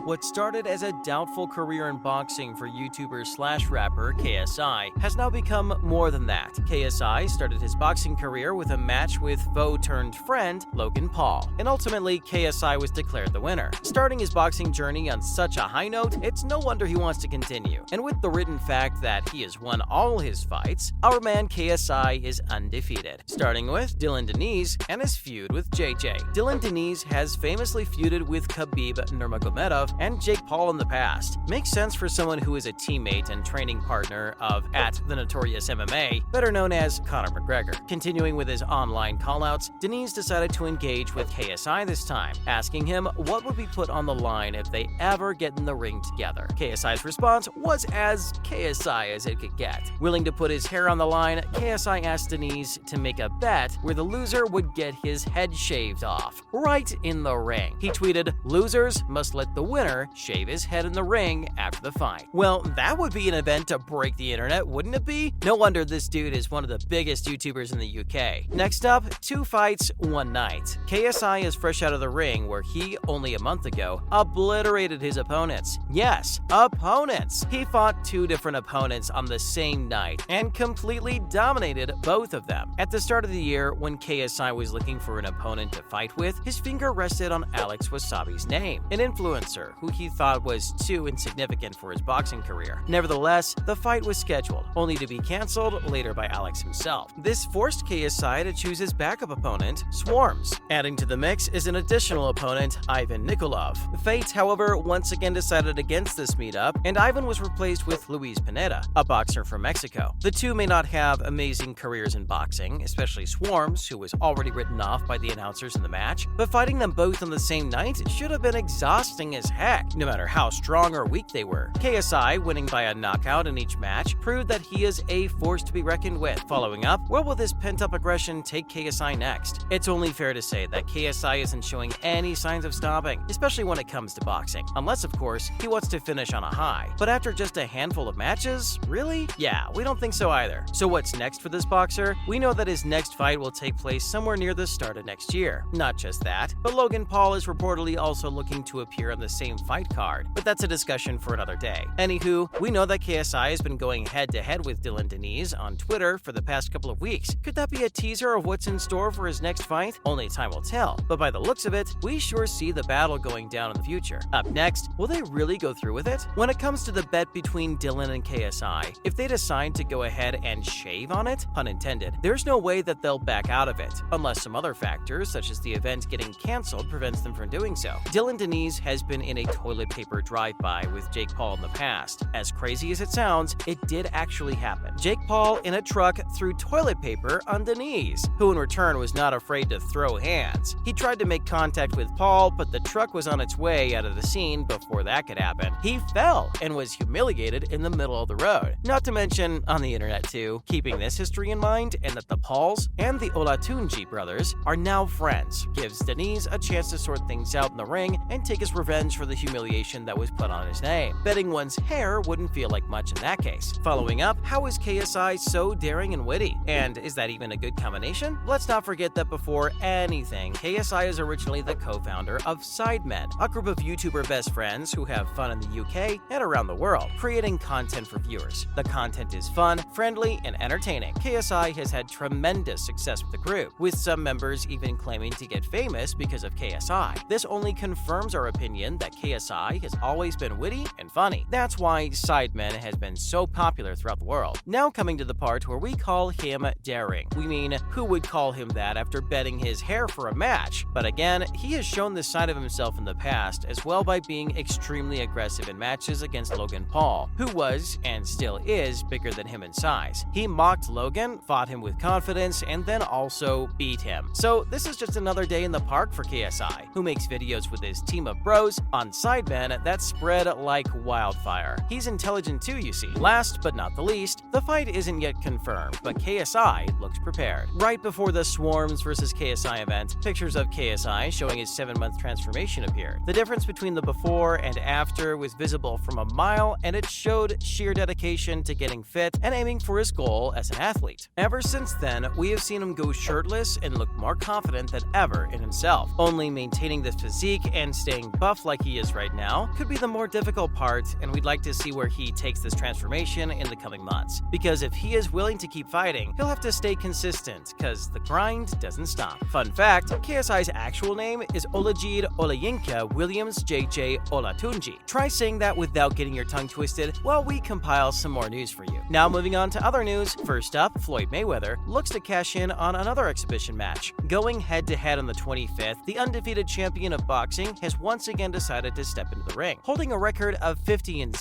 What started as a doubtful career in boxing for YouTuber/rapper KSI has now become more than that. KSI started his boxing career with a match with foe-turned-friend Logan Paul, and ultimately KSI was declared the winner. Starting his boxing journey on such a high note, it's no wonder he wants to continue. And with the written fact that he has won all his fights, our man KSI is undefeated. Starting with Dillon Danis and his feud with JJ. Dillon Danis has famously feuded with Khabib Nurmagomedov and Jake Paul in the past. Makes sense for someone who is a teammate and training partner of @The Notorious MMA, better known as Conor McGregor. Continuing with his online callouts, Danis decided to engage with KSI this time, asking him what would be put on the line if they ever get in the ring together. KSI's response was as KSI as it could get. Willing to put his hair on the line, KSI asked Danis to make a bet where the loser would get his head shaved off, right in the ring. He tweeted, "Losers must let the winner shave his head in the ring after the fight." Well, that would be an event to break the internet, wouldn't it be? No wonder this dude is one of the biggest YouTubers in the UK. Next up, 2 fights, 1 night. KSI is fresh out of the ring where he, only a month ago, obliterated his opponents. Yes, opponents! He fought 2 different opponents on the same night and completely dominated both of them. At the start of the year, when KSI was looking for an opponent to fight with, his finger rested on Alex Wasabi's name, an influencer who he thought was too insignificant for his boxing career. Nevertheless, the fight was scheduled, only to be cancelled later by Alex himself. This forced KSI to choose his backup opponent, Swarms. Adding to the mix is an additional opponent, Ivan Nikolov. Fate, however, once again decided against this meetup, and Ivan was replaced with Luis Pineda, a boxer from Mexico. The two may not have amazing careers in boxing, especially Swarms, who was already written off by the announcers in the match, but fighting them both on the same night should have been exhausting as heck, no matter how strong or weak they were. KSI, winning by a knockout in each match, proved that he is a force to be reckoned with. Following up, where will this pent-up aggression take KSI next? It's only fair to say that KSI isn't showing any signs of stopping, especially when it comes to boxing. Unless, of course, he wants to finish on a high. But after just a handful of matches? Really? Yeah, we don't think so either. So what's next for this boxer? We know that his next fight will take place somewhere near the start of next year. Not just that, but Logan Paul is reportedly also looking to appear on the same fight card, but that's a discussion for another day. Anywho, we know that KSI has been going head-to-head with Dillon Danis on Twitter for the past couple of weeks. Could that be a teaser of what's in store for his next fight? Only time will tell, but by the looks of it, we sure see the battle going down in the future. Up next, will they really go through with it? When it comes to the bet between Dillon and KSI, if they decide to go ahead and shave on it, pun intended, there's no way that they'll back out of it, unless some other factors, such as the event getting cancelled, prevents them from doing so. Dillon Danis has been in a toilet paper drive-by with Jake Paul in the past. As crazy as it sounds, it did actually happen. Jake Paul in a truck threw toilet paper on Danis, who in return was not afraid to throw hands. He tried to make contact with Paul, but the truck was on its way out of the scene before that could happen. He fell and was humiliated in the middle of the road. Not to mention on the internet too, keeping this history in mind and that the Pauls and the Olatunji brothers are now friends, gives Danis a chance to sort things out in the ring and take his revenge for the humiliation that was put on his name. Betting one's hair wouldn't feel like much in that case. Following up, how is KSI so daring and witty? And is that even a good combination? Let's not forget that before anything, KSI is originally the co-founder of Sidemen, a group of YouTuber best friends who have fun in the UK and around the world, creating content for viewers. The content is fun, friendly, and entertaining. KSI has had tremendous success with the group, with some members even claiming to get famous because of KSI. This only confirms our opinion that KSI has always been witty and funny. That's why Sidemen has been so popular throughout the world. Now coming to the part where we call him daring. We mean, who would call him that after betting his hair for a match? But again, he has shown this side of himself in the past as well by being extremely aggressive in matches against Logan Paul, who was, and still is, bigger than him in size. He mocked Logan, fought him with confidence, and then also beat him. So this is just another day in the park for KSI, who makes videos with his team of bros on Sidemen that spread like wildfire. He's intelligent too, you see. Last but not the least, the fight isn't yet confirmed, but KSI looks prepared. Right before the Swarms vs KSI event, pictures of KSI showing his 7-month transformation appeared. The difference between the before and after was visible from a mile, and it showed sheer dedication to getting fit and aiming for his goal as an athlete. Ever since then, we have seen him go shirtless and look more confident than ever in himself, only maintaining this physique and staying buff like he he is right now could be the more difficult part, and we'd like to see where he takes this transformation in the coming months. Because if he is willing to keep fighting, he'll have to stay consistent, cause the grind doesn't stop. Fun fact, KSI's actual name is Olajide Olayinka Williams JJ Olatunji. Try saying that without getting your tongue twisted while we compile some more news for you. Now moving on to other news. First up, Floyd Mayweather looks to cash in on another exhibition match. Going head-to-head on the 25th, the undefeated champion of boxing has once again decided to step into the ring. Holding a record of 50-0,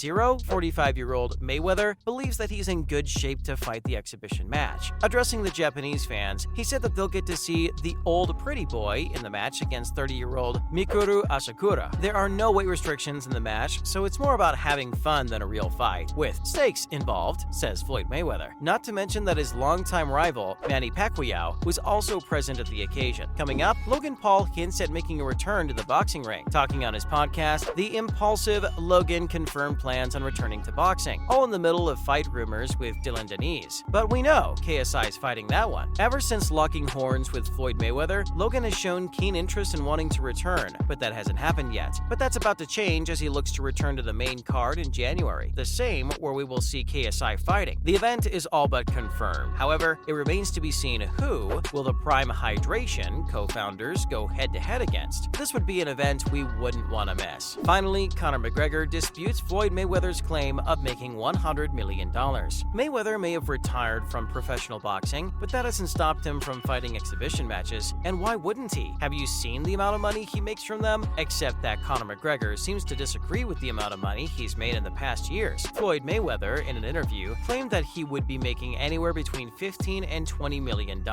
45-year-old Mayweather believes that he's in good shape to fight the exhibition match. Addressing the Japanese fans, he said that they'll get to see the old pretty boy in the match against 30-year-old Mikuru Asakura. There are no weight restrictions in the match, so it's more about having fun than a real fight, with stakes involved, says Floyd Mayweather. Not to mention that his longtime rival, Manny Pacquiao, was also present at the occasion. Coming up, Logan Paul hints at making a return to the boxing ring. Talking on his podcast, the impulsive Logan confirmed plans on returning to boxing, all in the middle of fight rumors with Dillon Danis. But we know KSI is fighting that one. Ever since locking horns with Floyd Mayweather, Logan has shown keen interest in wanting to return, but that hasn't happened yet. But that's about to change as he looks to return to the main card in January, the same where we will see KSI fighting. The event is all but confirmed. However, it remains to be seen who will the Prime Hydration co-founders go head-to-head against. This would be an event we wouldn't want to miss. Finally, Conor McGregor disputes Floyd Mayweather's claim of making $100 million. Mayweather may have retired from professional boxing, but that hasn't stopped him from fighting exhibition matches, and why wouldn't he? Have you seen the amount of money he makes from them? Except that Conor McGregor seems to disagree with the amount of money he's made in the past years. Floyd Mayweather, in an interview, claimed that he would be making anywhere between $15 and $20 million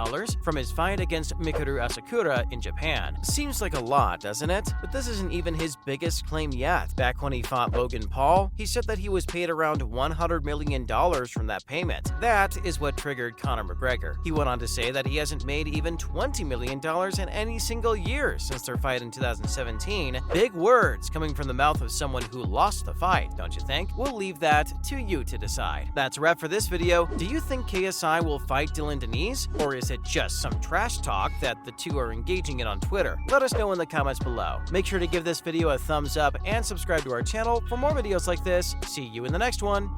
from his fight against Mikuru Asakura in Japan. Seems like a lot, doesn't it? But this isn't even his biggest claim yet. Back when he fought Logan Paul, he said that he was paid around $100 million from that payment. That is what triggered Conor McGregor. He went on to say that he hasn't made even $20 million in any single year since their fight in 2017. Big words coming from the mouth of someone who lost the fight, don't you think? We'll leave that to you to decide. That's a wrap for this video. Do you think KSI will fight Dillon Danis, or is it just some trash talk that the two are engaging in on Twitter? Let us know in the comments below. Make sure to give this video a thumbs up and subscribe to our channel for more videos like this. See you in the next one.